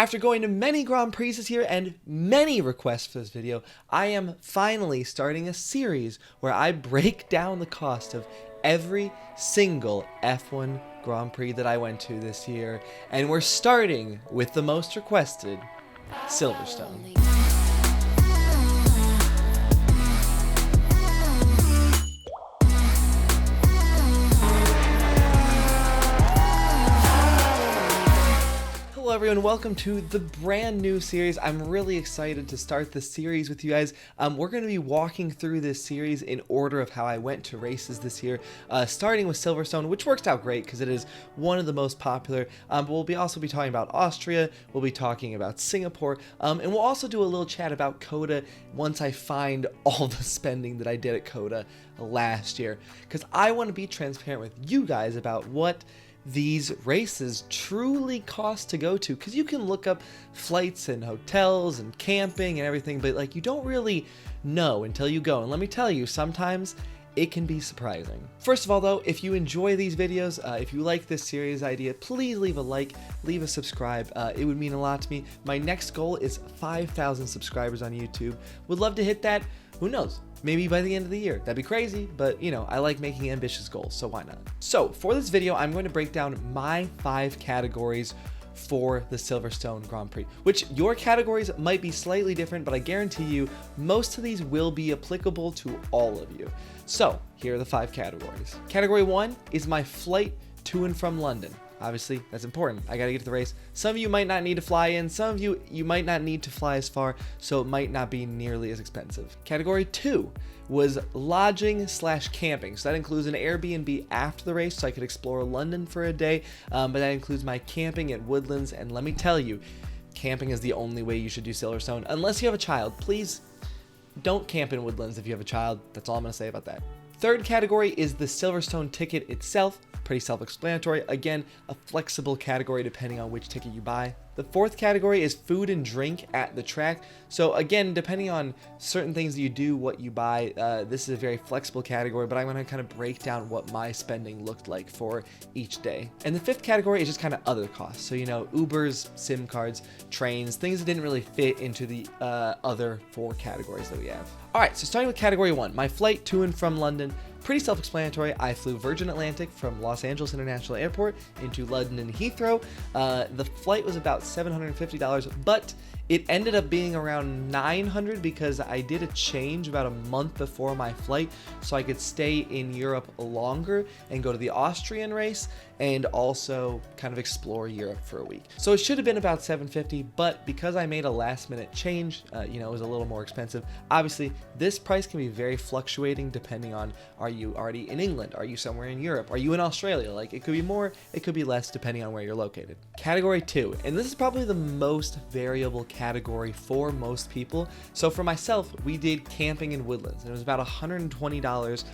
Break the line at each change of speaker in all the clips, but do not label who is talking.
After going to many Grand Prix this year and many requests for this video, I am finally starting a series where I break down the cost of every single F1 Grand Prix that I went to this year, and we're starting with the most requested, Silverstone. Hello everyone, welcome to the brand new series. I'm really excited to start this series with you guys. We're going to be walking through this series in order of how I went to races this year, starting with Silverstone, which works out great because it is one of the most popular. But we'll also be talking about Austria, we'll be talking about Singapore, and we'll also do a little chat about COTA once I find all the spending that I did at COTA last year, because I want to be transparent with you guys about what these races truly cost to go to, because you can look up flights and hotels and camping and everything, but like you don't really know until you go. And let me tell you, sometimes it can be surprising. First of all though, if you enjoy these videos, if you like this series idea, please leave a like, leave a subscribe. It would mean a lot to me. My next goal is 5,000 subscribers on YouTube. Would love to hit that. Who knows? Maybe by the end of the year. That'd be crazy, but you know, I like making ambitious goals, so why not? So for this video, I'm going to break down my 5 categories for the Silverstone Grand Prix, which your categories might be slightly different, but I guarantee you most of these will be applicable to all of you. So here are the 5 categories. Category 1 is my flight to and from London. Obviously, that's important. I gotta get to the race. Some of you might not need to fly in. Some of you might not need to fly as far, so it might not be nearly as expensive. Category 2 was lodging / camping. So that includes an Airbnb after the race, so I could explore London for a day. But that includes my camping at Woodlands. And let me tell you, camping is the only way you should do Silverstone. Unless you have a child, please don't camp in Woodlands if you have a child. That's all I'm gonna say about that. Third category is the Silverstone ticket itself. Pretty self-explanatory. Again, a flexible category depending on which ticket you buy. The fourth category is food and drink at the track. So again, depending on certain things that you do, what you buy, this is a very flexible category, but I'm going to kind of break down what my spending looked like for each day. And the fifth category is just kind of other costs. So, you know, Ubers, SIM cards, trains, things that didn't really fit into the other 4 categories that we have. All right, so starting with category 1, my flight to and from London. Pretty self-explanatory. I flew Virgin Atlantic from Los Angeles International Airport into London Heathrow. The flight was about $750, but it ended up being around $900 because I did a change about a month before my flight so I could stay in Europe longer and go to the Austrian race and also kind of explore Europe for a week. So it should have been about $750, but because I made a last minute change, you know, it was a little more expensive. Obviously, this price can be very fluctuating depending on, are you already in England? Are you somewhere in Europe? Are you in Australia? Like, it could be more, it could be less depending on where you're located. Category 2, and this is probably the most variable category for most people. So for myself, we did camping in Woodlands, and it was about $120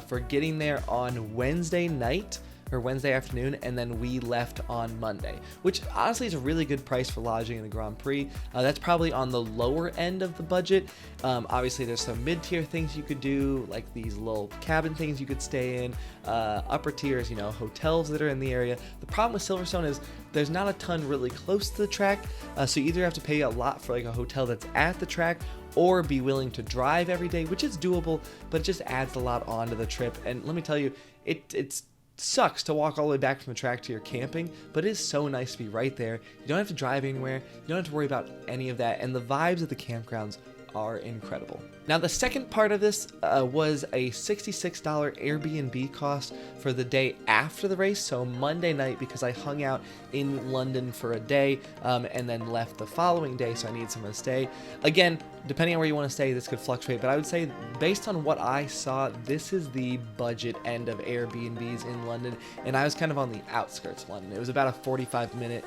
for getting there on Wednesday night or Wednesday afternoon, and then we left on Monday, which honestly is a really good price for lodging in the Grand Prix. That's probably on the lower end of the budget. Obviously there's some mid-tier things you could do, like these little cabin things you could stay in, upper tiers, you know, hotels that are in the area. The problem with Silverstone is there's not a ton really close to the track, so you either have to pay a lot for like a hotel that's at the track or be willing to drive every day, which is doable, but it just adds a lot onto the trip. And let me tell you, it's sucks to walk all the way back from the track to your camping, but it is so nice to be right there. You don't have to drive anywhere. You don't have to worry about any of that. And the vibes at the campgrounds are incredible. Now, the second part of this was a $66 Airbnb cost for the day after the race, so Monday night, because I hung out in London for a day and then left the following day, so I needed somewhere to stay. Again, depending on where you want to stay, this could fluctuate, but I would say based on what I saw, this is the budget end of Airbnbs in London, and I was kind of on the outskirts of London. It was about a 35 minute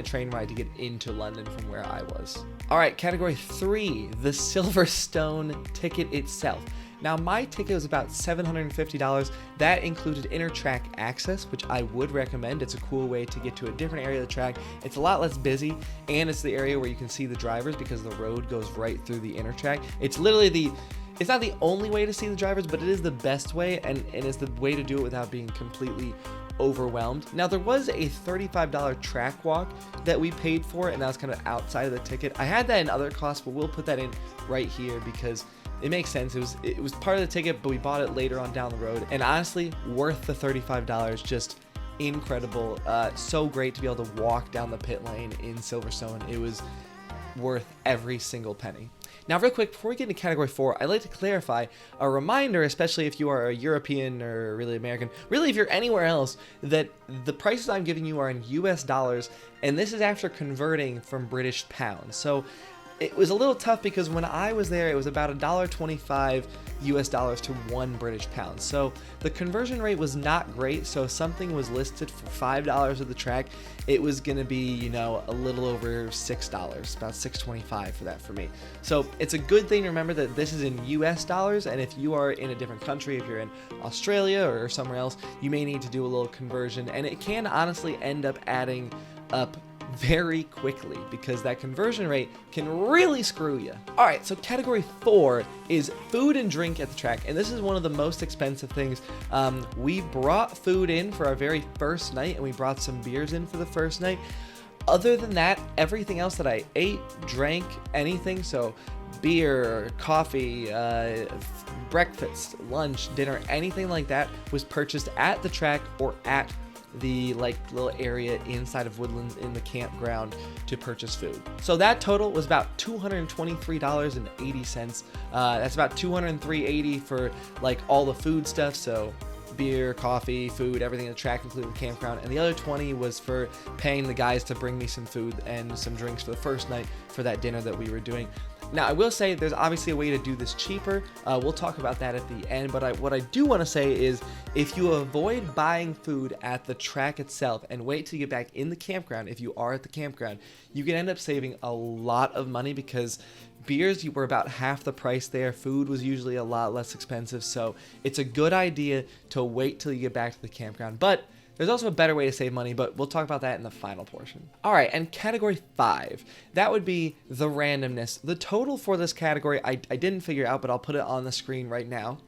train ride to get into London from where I was. All right, category 3, the Silverstone ticket itself. Now, my ticket was about $750. That included inner track access, which I would recommend. It's a cool way to get to a different area of the track. It's a lot less busy, and it's the area where you can see the drivers because the road goes right through the inner track. It's literally it's not the only way to see the drivers, but it is the best way, and it's the way to do it without being completely overwhelmed. Now, there was a $35 track walk that we paid for, and that was kind of outside of the ticket. I had that in other costs, but we'll put that in right here because it makes sense. It was part of the ticket, but we bought it later on down the road, and honestly, worth the $35. Just incredible. So great to be able to walk down the pit lane in Silverstone. It was worth every single penny. Now, real quick, before we get into category 4, I'd like to clarify a reminder, especially if you are a European or really American, really if you're anywhere else, that the prices I'm giving you are in US dollars, and this is after converting from British pounds. So it was a little tough because when I was there, it was about $1.25 US dollars to 1 British pound. So the conversion rate was not great. So if something was listed for $5 at the track, it was going to be, a little over $6, about $6.25 for that for me. So it's a good thing to remember that this is in US dollars. And if you are in a different country, if you're in Australia or somewhere else, you may need to do a little conversion. And it can honestly end up adding up very quickly because that conversion rate can really screw you. All right, so category 4 is food and drink at the track, and this is one of the most expensive things. We brought food in for our very first night, and we brought some beers in for the first night. Other than that, everything else that I ate, drank, anything, so beer, coffee, breakfast, lunch, dinner, anything like that was purchased at the track or at the little area inside of Woodlands in the campground to purchase food. So that total was about $223.80. That's about $203.80 for all the food stuff. So beer, coffee, food, everything at the track, including the campground. And the other 20 was for paying the guys to bring me some food and some drinks for the first night for that dinner that we were doing. Now, I will say there's obviously a way to do this cheaper. We'll talk about that at the end. But what I do want to say is if you avoid buying food at the track itself and wait till you get back in the campground, if you are at the campground, you can end up saving a lot of money because beers were about half the price there. Food was usually a lot less expensive. So it's a good idea to wait till you get back to the campground. But there's also a better way to save money, but we'll talk about that in the final portion. All right, and category 5, that would be the randomness. The total for this category, I didn't figure out, but I'll put it on the screen right now.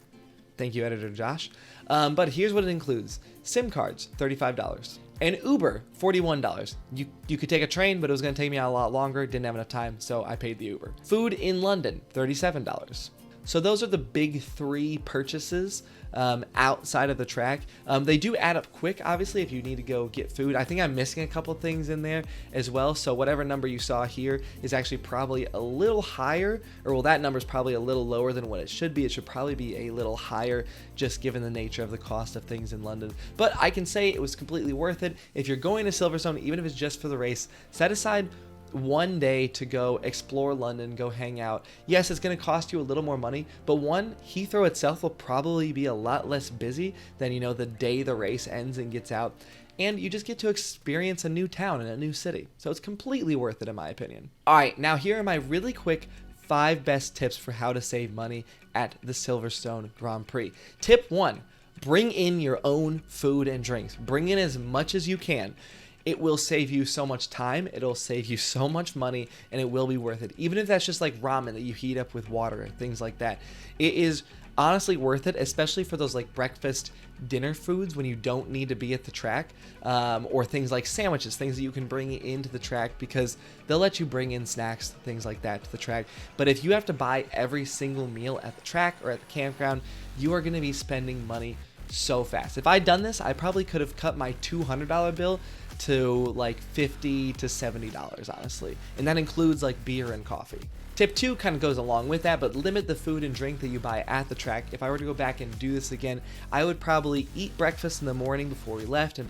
Thank you, Editor Josh. But here's what it includes. SIM cards, $35. And Uber, $41. You could take a train, but it was going to take me a lot longer. Didn't have enough time, so I paid the Uber. Food in London, $37. So those are the big 3 purchases outside of the track. They do add up quick, obviously, if you need to go get food. I think I'm missing a couple things in there as well. So whatever number you saw here is actually probably a little higher, or well, that number is probably a little lower than what it should be. It should probably be a little higher just given the nature of the cost of things in London. But I can say it was completely worth it. If you're going to Silverstone, even if it's just for the race, set aside one day to go explore London, go hang out. Yes, it's going to cost you a little more money, but Heathrow itself will probably be a lot less busy than, the day the race ends and gets out. And you just get to experience a new town and a new city. So it's completely worth it, in my opinion. All right, now here are my really quick 5 best tips for how to save money at the Silverstone Grand Prix. Tip 1, bring in your own food and drinks. Bring in as much as you can. It will save you so much time, it'll save you so much money, and it will be worth it. Even if that's just like ramen that you heat up with water and things like that. It is honestly worth it, especially for those breakfast dinner foods when you don't need to be at the track, or things like sandwiches, things that you can bring into the track because they'll let you bring in snacks, things like that to the track. But if you have to buy every single meal at the track or at the campground, you are going to be spending money so fast. If I'd done this, I probably could have cut my $200 bill to $50 to $70, honestly. And that includes beer and coffee. Tip 2 kind of goes along with that, but limit the food and drink that you buy at the track. If I were to go back and do this again, I would probably eat breakfast in the morning before we left and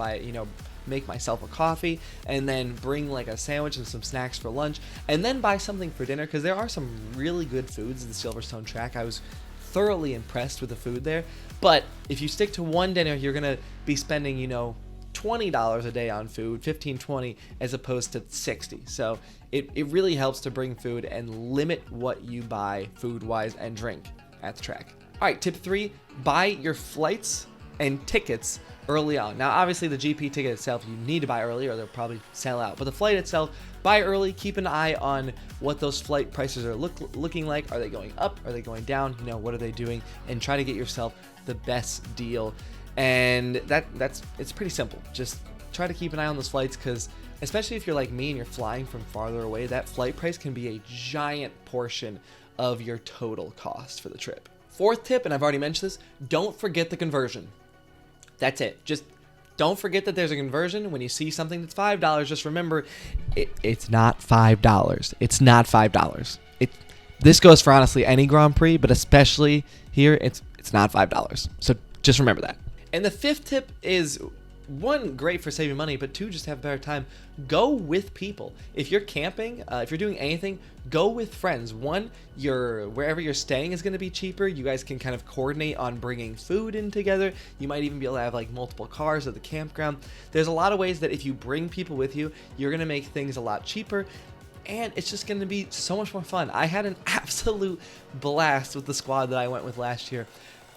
make myself a coffee, and then bring a sandwich and some snacks for lunch, and then buy something for dinner, because there are some really good foods at the Silverstone track. I was thoroughly impressed with the food there. But if you stick to one dinner, you're going to be spending, $20 a day on food, 15, 20, as opposed to 60. So it really helps to bring food and limit what you buy food-wise and drink at the track. All right, tip 3, buy your flights and tickets early on. Now, obviously, the GP ticket itself, you need to buy early or they'll probably sell out. But the flight itself, buy early. Keep an eye on what those flight prices are looking like. Are they going up? Are they going down? What are they doing? And try to get yourself the best deal. And it's pretty simple. Just try to keep an eye on those flights, because especially if you're like me and you're flying from farther away, that flight price can be a giant portion of your total cost for the trip. Fourth tip, and I've already mentioned this, don't forget the conversion. That's it. Just don't forget that there's a conversion. When you see something that's $5, just remember it's not $5. It's not $5. This goes for honestly any Grand Prix, but especially here, it's not $5. So just remember that. And the fifth tip is, one, great for saving money, but two, just have a better time. Go with people. If you're camping, if you're doing anything, go with friends. One, wherever you're staying is going to be cheaper. You guys can kind of coordinate on bringing food in together. You might even be able to have like multiple cars at the campground. There's a lot of ways that if you bring people with you, you're going to make things a lot cheaper. And it's just going to be so much more fun. I had an absolute blast with the squad that I went with last year.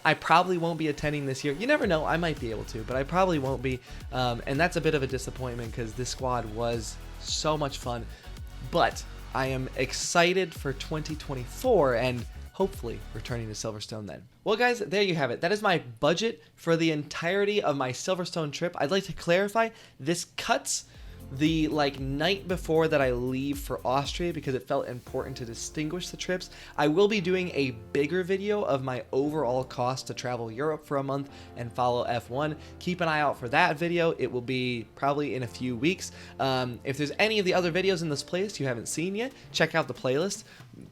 I probably won't be attending this year. You never know. I might be able to, but I probably won't be. And that's a bit of a disappointment, because this squad was so much fun. But I am excited for 2024 and hopefully returning to Silverstone then. Well, guys, there you have it. That is my budget for the entirety of my Silverstone trip. I'd like to clarify, this cuts the night before that I leave for Austria, because it felt important to distinguish the trips. I will be doing a bigger video of my overall cost to travel Europe for a month and follow F1. Keep an eye out for that video. It will be probably in a few weeks. If there's any of the other videos in this playlist you haven't seen yet, check out the playlist.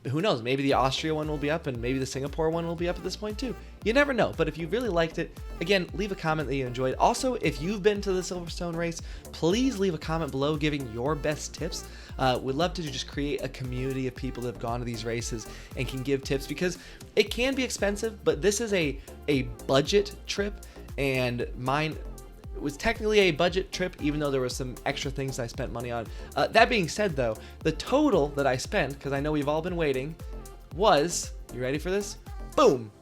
Who knows, maybe the Austria one will be up, and maybe the Singapore one will be up at this point too. You never know, but if you really liked it, again, leave a comment that you enjoyed. Also, if you've been to the Silverstone race, please leave a comment below giving your best tips. We'd love to just create a community of people that have gone to these races and can give tips, because it can be expensive, but this is a budget trip, and mine was technically a budget trip, even though there were some extra things I spent money on. That being said, though, the total that I spent, because I know we've all been waiting, was, you ready for this? Boom!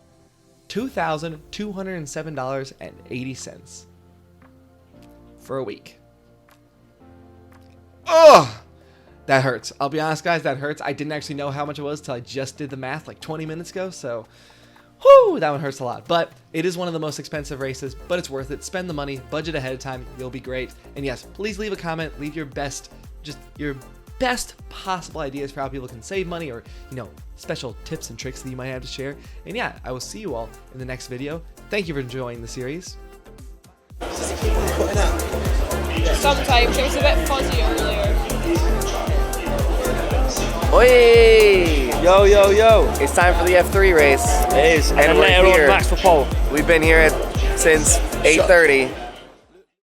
$2,207.80 for a week. Ugh! That hurts. I'll be honest, guys, that hurts. I didn't actually know how much it was till I just did the math like 20 minutes ago, so whoo, that one hurts a lot. But it is one of the most expensive races, but it's worth it. Spend the money, budget ahead of time, you'll be great. And yes, please leave a comment, leave your best, just your best possible ideas for how people can save money, or, special tips and tricks that you might have to share. And yeah, I will see you all in the next video. Thank you for enjoying the series.
Sometimes it was a bit fuzzy earlier.
Oi! Yo, yo, yo! It's time for the F3 race.
It is, and
we're
later
here.
on Max for pole.
We've been here since 8:30.